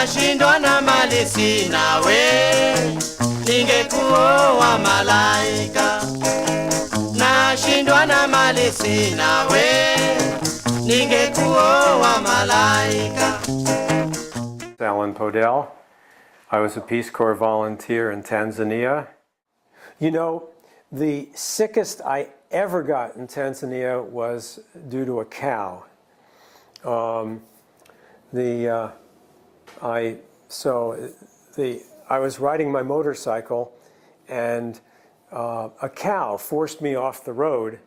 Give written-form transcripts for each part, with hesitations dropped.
nashindwa na mali sina we, ningekuoa malaika. Nashindwa na mali sina we, ningekuoa malaika. Alan Podell. I was a Peace Corps volunteer in Tanzania. You know, the sickest I ever got in Tanzania was due to a cow. I was riding my motorcycle, and a cow forced me off the road.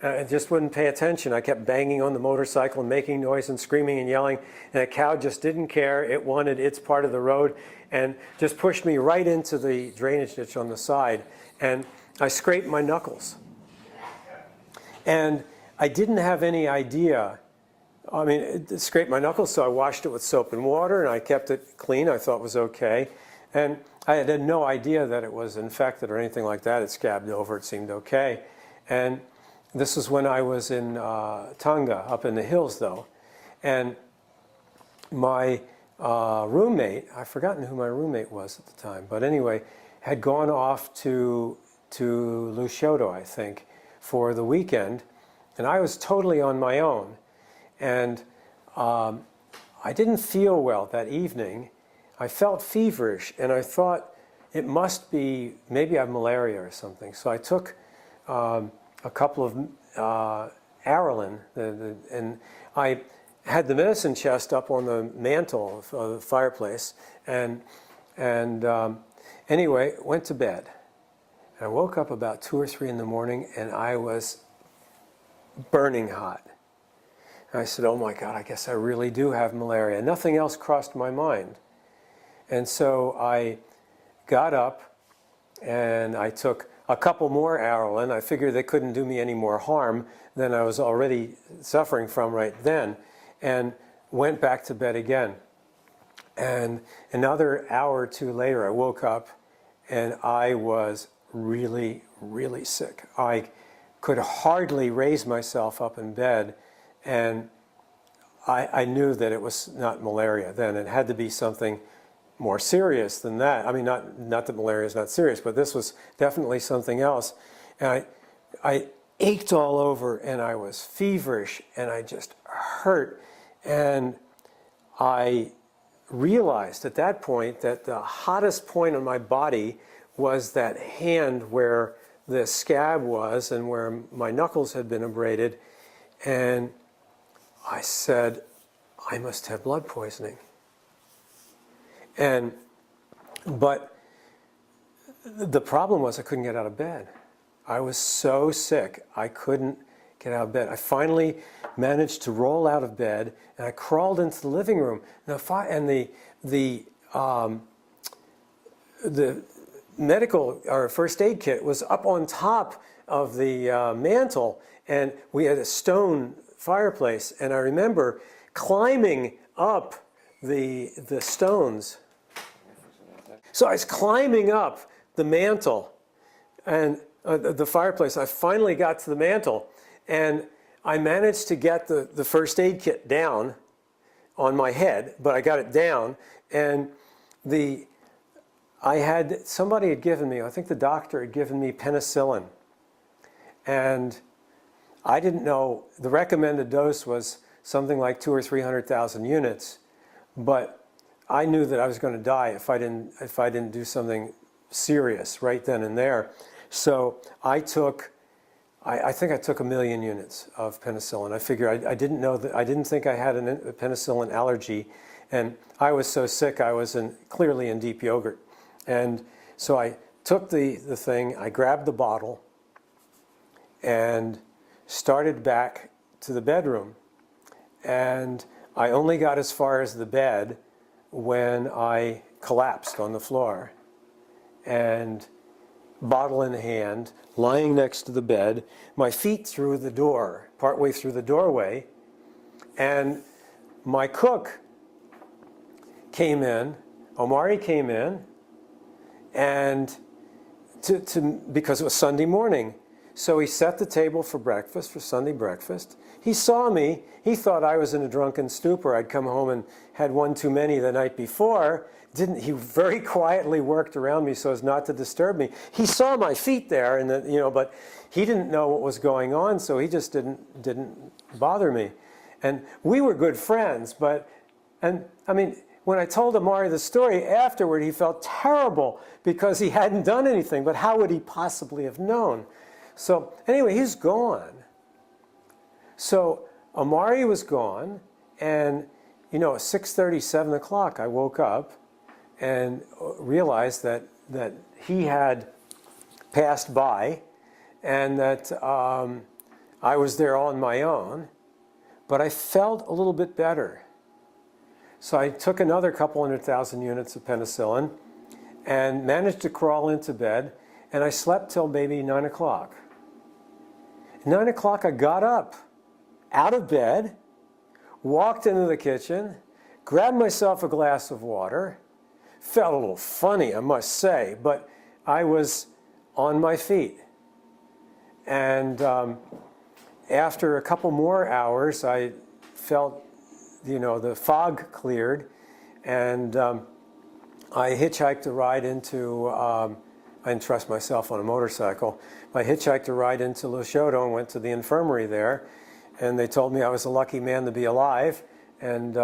I just wouldn't pay attention. I kept banging on the motorcycle and making noise and screaming and yelling, and the cow just didn't care. It wanted its part of the road and just pushed me right into the drainage ditch on the side, and I scraped my knuckles. And I didn't have any idea. I mean, it scraped my knuckles, so I washed it with soap and water, and I kept it clean. I thought it was okay. And I had no idea that it was infected or anything like that. It scabbed over. It seemed okay. And this was when I was in Tanga, up in the hills, though. And my roommate, I've forgotten who my roommate was at the time, but anyway, had gone off to Lushoto, I think, for the weekend. And I was totally on my own. And I didn't feel well that evening. I felt feverish, and I thought it must be, maybe I have malaria or something. So I took a couple of Aralen, and I had the medicine chest up on the mantle of the fireplace, and anyway, went to bed. And I woke up about 2 or 3 in the morning, and I was burning hot. And I said, oh my God, I guess I really do have malaria. Nothing else crossed my mind. And so I got up, and I took a couple more Aralen. I figured they couldn't do me any more harm than I was already suffering from right then, and went back to bed again. And another hour or two later, I woke up, and I was really, really sick. I could hardly raise myself up in bed, and I knew that it was not malaria then. It had to be something more serious than that. I mean, not that malaria is not serious, but this was definitely something else. And I ached all over, and I was feverish, and I just hurt. And I realized at that point that the hottest point on my body was that hand where the scab was and where my knuckles had been abraded. And I said, I must have blood poisoning. But the problem was I couldn't get out of bed. I was so sick, I couldn't get out of bed. I finally managed to roll out of bed, and I crawled into the living room. And the medical or first aid kit was up on top of the mantle, and we had a stone fireplace. And I remember climbing up the stones. So I was climbing up the mantle and the fireplace. I finally got to the mantle, and I managed to get the first aid kit down on my head, but I got it down. And somebody had given me, I think the doctor had given me penicillin. And I didn't know, the recommended dose was something like 200,000 or 300,000 units, but I knew that I was going to die if I didn't do something serious right then and there. So I think I took 1 million units of penicillin. I figured I didn't think I had a penicillin allergy, and I was so sick I was clearly in deep yogurt. And so I took the thing, I grabbed the bottle, and started back to the bedroom. And I only got as far as the bed when I collapsed on the floor, and bottle in hand, lying next to the bed, my feet through the door, partway through the doorway, and my cook came in, Omari came in, and because it was Sunday morning, So he set the table for breakfast, for Sunday breakfast. He saw me. He thought I was in a drunken stupor. I'd come home and had one too many the night before. He very quietly worked around me so as not to disturb me. He saw my feet there, and but he didn't know what was going on, so he just didn't bother me. And we were good friends, and I mean, when I told Amari the story afterward, he felt terrible because he hadn't done anything, but how would he possibly have known? So anyway, he's gone. So Amari was gone, and at 6:30, 7 o'clock, I woke up and realized that he had passed by, and that I was there on my own, but I felt a little bit better. So I took another couple 100,000 units of penicillin and managed to crawl into bed, and I slept till maybe 9 o'clock. 9 o'clock, I got up out of bed, walked into the kitchen, grabbed myself a glass of water. Felt a little funny, I must say, but I was on my feet. And after a couple more hours, I felt, the fog cleared, and I hitchhiked a ride into, I didn't trust myself on a motorcycle. I hitchhiked a ride into Lushoto and went to the infirmary there, and they told me I was a lucky man to be alive, and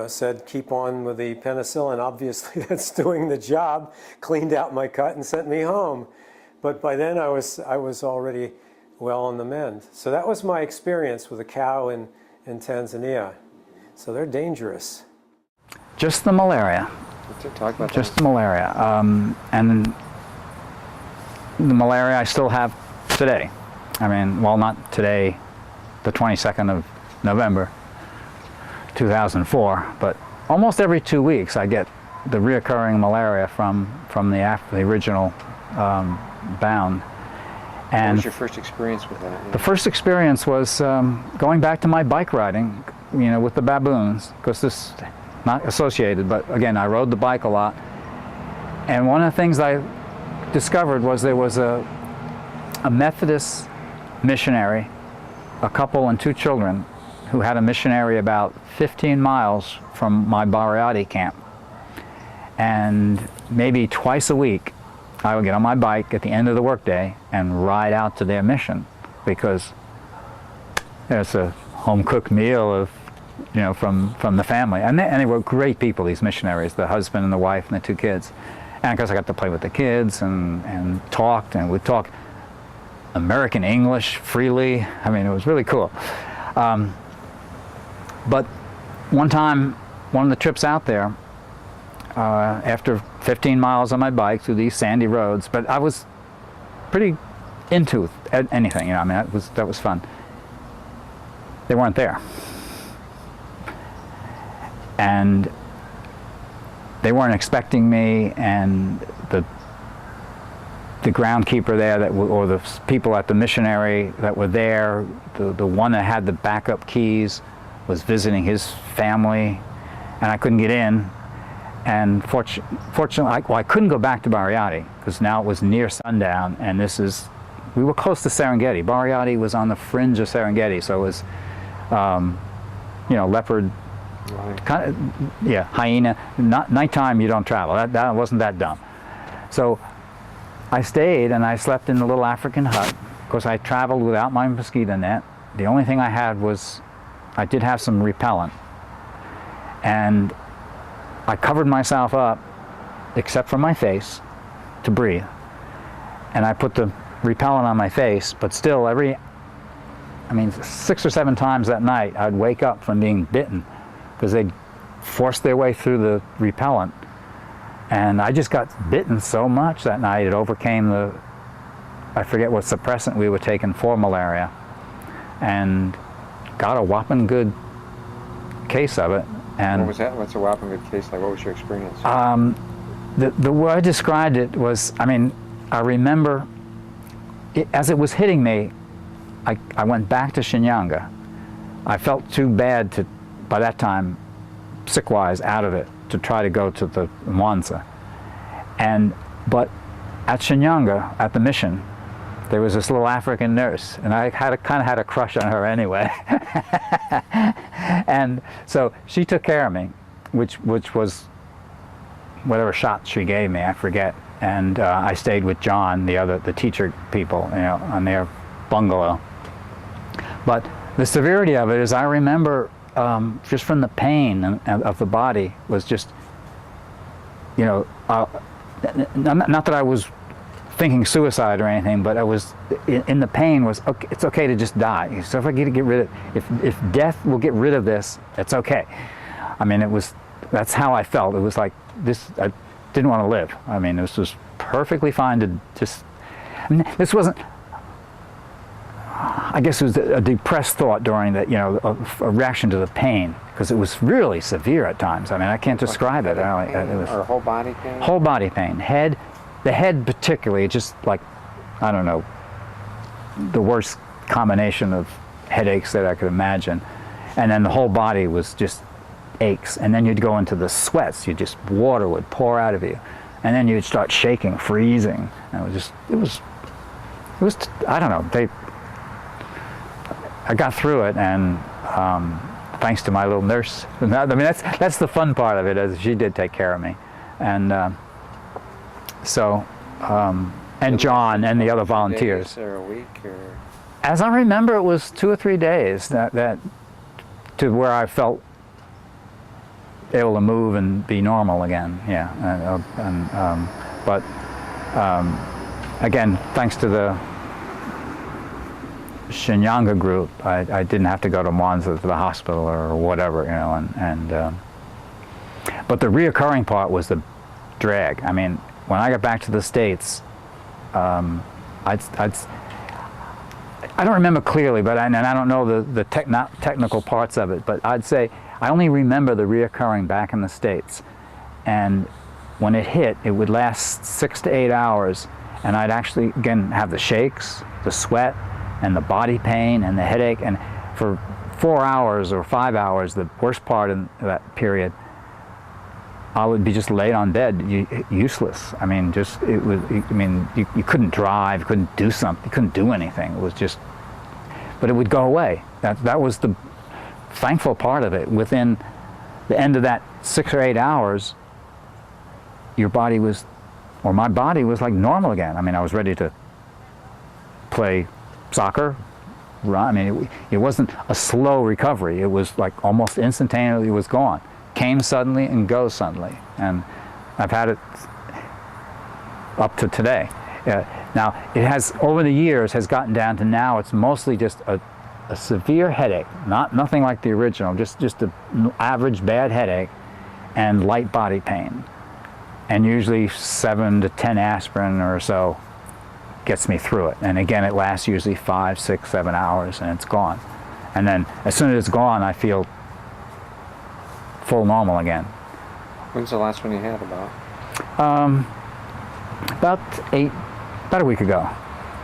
said keep on with the penicillin. Obviously, that's doing the job. Cleaned out my cut and sent me home. But by then, I was already well on the mend. So that was my experience with a cow in Tanzania. So they're dangerous. Just the malaria. Talk about Just the malaria. And the malaria I still have today. I mean, well, not today, the 22nd of November, 2004, but almost every 2 weeks I get the reoccurring malaria from the original bound. And what was your first experience with that? the first experience was going back to my bike riding, with the baboons, because this not associated, but again, I rode the bike a lot. And one of the things I discovered was there was a Methodist missionary, a couple and 2 children, who had a missionary about 15 miles from my Bariati camp. And maybe twice a week, I would get on my bike at the end of the workday and ride out to their mission, because there's a home-cooked meal of, from the family. And they were great people, these missionaries, the husband and the wife and the 2 kids. And of course I got to play with the kids and talked, and we'd talk American English freely. I mean, it was really cool. But one time, one of the trips out there, after 15 miles on my bike through these sandy roads, but I was pretty into anything, I mean, that was fun. They weren't there. And they weren't expecting me, and the groundkeeper there, or the people at the missionary that were there, the one that had the backup keys was visiting his family, and I couldn't get in. And fortunately, I couldn't go back to Bariati, because now it was near sundown, and we were close to Serengeti. Bariati was on the fringe of Serengeti, so it was, leopard, kind of, hyena. Nighttime you don't travel. That wasn't that dumb. So I stayed, and I slept in a little African hut. Of course, I traveled without my mosquito net. The only thing I had was, I did have some repellent, and I covered myself up, except for my face, to breathe. And I put the repellent on my face, but still 6 or 7 times that night, I'd wake up from being bitten, because they'd forced their way through the repellent. And I just got bitten so much that night, it overcame I forget what suppressant we were taking for malaria, and got a whopping good case of it. And what was that? What's a whopping good case like? What was your experience? The way I described it was, I remember as it was hitting me, I went back to Shinyanga. I felt too bad by that time, sick-wise, out of it, to try to go to the Mwanza. But at Shinyanga, at the mission, there was this little African nurse, and I kind of had a crush on her anyway. And so she took care of me, which was whatever shot she gave me, I forget. And I stayed with John, the teacher people, you know, on their bungalow. But the severity of it is, I remember just from the pain of the body was just, you know, not that I was thinking suicide or anything, but I was in the pain was, okay, it's okay to just die. So if I get rid of, if death will get rid of this, it's okay. I mean, that's how I felt. It was like this, I didn't want to live. I mean, this was perfectly fine to just, I mean, this wasn't, I guess it was a depressed thought during that, you know, a reaction to the pain, because it was really severe at times. I mean, I can't describe it. It was or whole body pain? Whole body pain. The head particularly, just like, I don't know, the worst combination of headaches that I could imagine. And then the whole body was just aches. And then you'd go into the sweats. Water would pour out of you. And then you'd start shaking, freezing. And it was, I don't know, I got through it, and thanks to my little nurse. I mean, that's the fun part of it, is she did take care of me. And and John and the other volunteers. Or a week, or? As I remember, it was 2 or 3 days that to where I felt able to move and be normal again. Yeah, but again, thanks to the Shinyanga group, I didn't have to go to Mwanza to the hospital or whatever, you know, but the reoccurring part was the drag. I mean, when I got back to the States, I don't remember clearly, but I don't know the technical parts of it, but I'd say I only remember the reoccurring back in the States. And when it hit, it would last 6 to 8 hours, and I'd actually, again, have the shakes, the sweat, and the body pain, and the headache, and for 4 hours or 5 hours, the worst part in that period, I would be just laid on bed, useless. I mean, you couldn't drive, you couldn't do something, you couldn't do anything. It was just, but it would go away. That was the thankful part of it. Within the end of that 6 or 8 hours, your body was, or my body was like normal again. I mean, I was ready to play soccer, run. I mean, it wasn't a slow recovery. It was like almost instantaneously, it was gone. Came suddenly and goes suddenly, and I've had it up to today. Now, it has, over the years, has gotten down to now it's mostly just a severe headache, nothing like the original, just an average bad headache and light body pain, and usually 7 to 10 aspirin or so gets me through it. And again, it lasts usually 5, 6, 7 hours, and it's gone. And then as soon as it's gone, I feel full normal again. When's the last one you had about? About a week ago.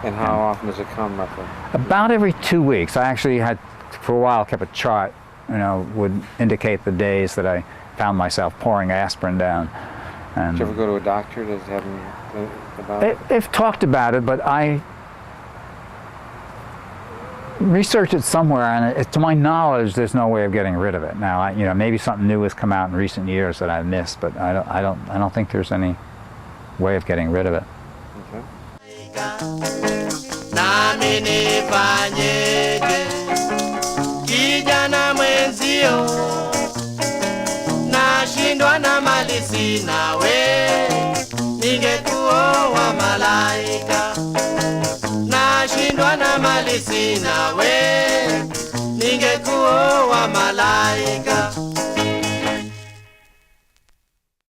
And how often does it come, roughly? About every 2 weeks. I actually had, for a while, kept a chart, you know, would indicate the days that I found myself pouring aspirin down. And did you ever go to a doctor to have them about it? They've talked about it, but I researched it somewhere, and to my knowledge, there's no way of getting rid of it. Now, you know, maybe something new has come out in recent years that I've missed, but I don't think there's any way of getting rid of it. Okay. Nami nifanyeje, kijana mwenzio, nashindwa na mali sina we, ningekuoa malaika. Nashindwa na mali sina we, ningekuoa malaika.